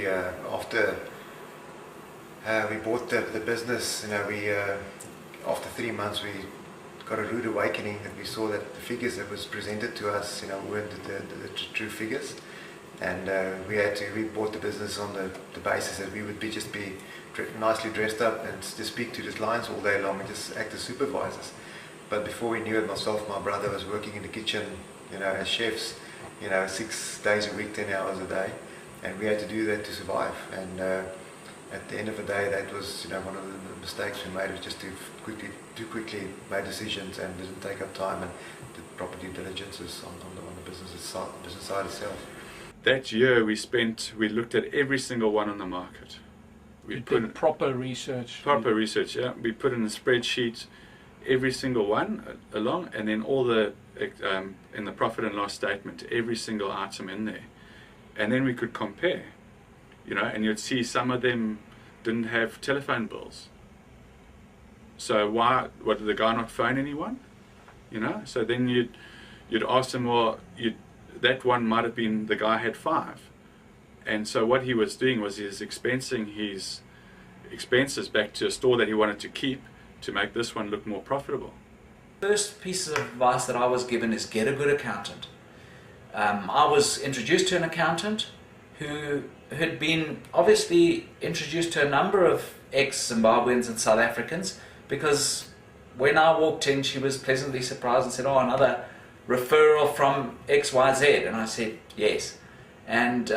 After we bought the business, after 3 months we got a rude awakening that we saw that the figures that was presented to us, weren't the true figures, and we bought the business on the basis that we would just be nicely dressed up and just speak to the clients all day long and just act as supervisors. But before we knew it, myself and my brother was working in the kitchen, as chefs, 6 days a week, 10 hours a day, and we had to do that to survive. And at the end of the day, that was one of the mistakes we made, was just too quickly made decisions and didn't take up time and did proper due diligences on the business side itself. That year we looked at every single one on the market. We did proper research. Proper research, yeah. We put in a spreadsheet every single one along, and then all the in the profit and loss statement, every single item in there, and then we could compare, and you'd see some of them didn't have telephone bills. So what did the guy not phone anyone? So then you'd ask them, well, that one might have been the guy had 5. And so what he was doing was he was expensing his expenses back to a store that he wanted to keep to make this one look more profitable. First piece of advice that I was given is get a good accountant. I was introduced to an accountant who had been obviously introduced to a number of ex-Zimbabweans and South Africans, because when I walked in she was pleasantly surprised and said, "Oh, another referral from XYZ," and I said yes. And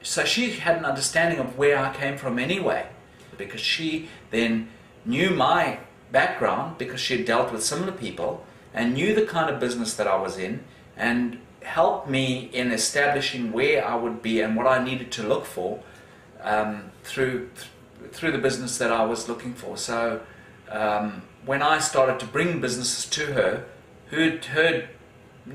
so she had an understanding of where I came from anyway, because she then knew my background, because she had dealt with similar people and knew the kind of business that I was in, and helped me in establishing where I would be and what I needed to look for through the business that I was looking for. So when I started to bring businesses to her, who'd heard,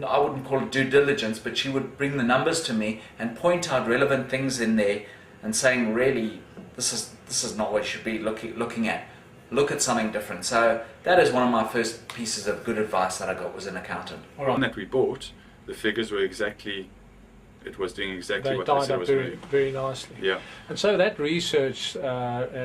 I wouldn't call it due diligence, but she would bring the numbers to me and point out relevant things in there and saying, really, this is not what you should be looking at. Look at something different. So that is one of my first pieces of good advice that I got, was an accountant. All right. That we bought, the figures were it was doing exactly what they said it was doing. Very nicely. Yeah. And so that research,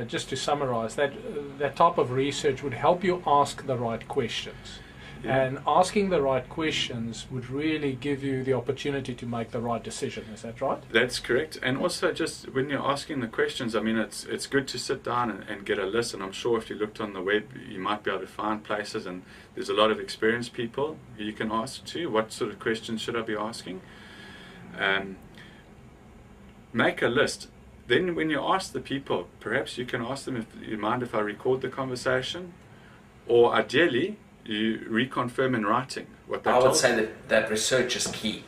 just to summarize, that type of research would help you ask the right questions. Yeah. And asking the right questions would really give you the opportunity to make the right decision. Is that right? That's correct. And also, just when you're asking the questions, it's good to sit down and get a list. And I'm sure if you looked on the web, you might be able to find places, and there's a lot of experienced people who you can ask to. What sort of questions should I be asking? Make a list. Then when you ask the people, perhaps you can ask them, if you mind if I record the conversation, or ideally you reconfirm in writing what they told you. I would say that research is key.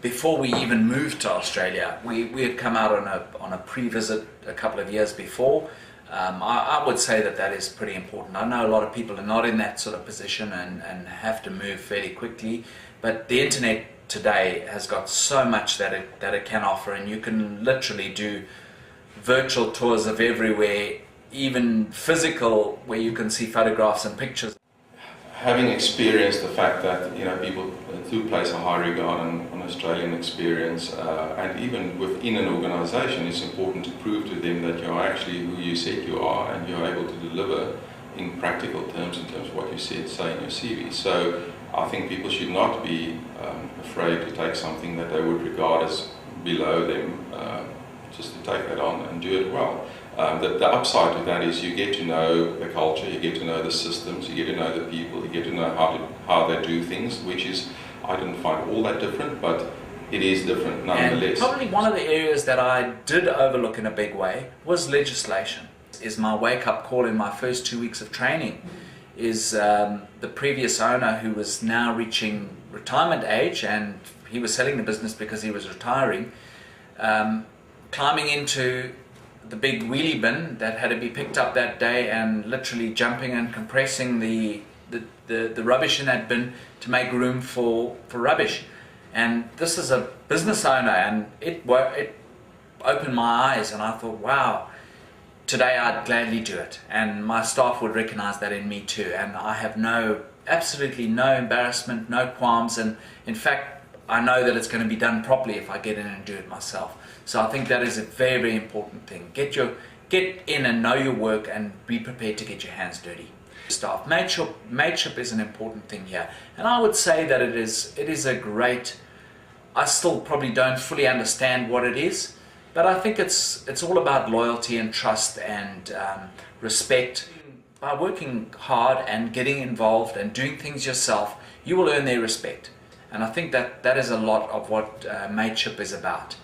Before we even moved to Australia, we had come out on a pre-visit a couple of years before. I would say that is pretty important. I know a lot of people are not in that sort of position and have to move fairly quickly, but the internet today has got so much that it can offer, and you can literally do virtual tours of everywhere, even physical, where you can see photographs and pictures. Having experienced the fact that people do place a high regard on Australian experience, and even within an organisation, it's important to prove to them that you are actually who you said you are, and you're able to deliver in practical terms, in terms of what you said, say in your CV. So I think people should not be afraid to take something that they would regard as below them, just to take that on and do it well. The upside to that is you get to know the culture, you get to know the systems, you get to know the people, you get to know how they do things, which is, I didn't find all that different, but it is different nonetheless. And probably one of the areas that I did overlook in a big way was legislation. Is my wake-up call in my first 2 weeks of training is the previous owner, who was now reaching retirement age, and he was selling the business because he was retiring, climbing into the big wheelie bin that had to be picked up that day and literally jumping and compressing the rubbish in that bin to make room for rubbish. And this is a business owner, and it opened my eyes, and I thought, wow, today I'd gladly do it, and my staff would recognize that in me too, and I have absolutely no embarrassment, no qualms, and in fact I know that it's going to be done properly if I get in and do it myself. So I think that is a very, very important thing. Get in and know your work and be prepared to get your hands dirty. Staff mateship is an important thing here, and I would say that it is a great. I still probably don't fully understand what it is, but I think it's all about loyalty and trust and respect. By working hard and getting involved and doing things yourself, you will earn their respect, and I think that is a lot of what mateship is about.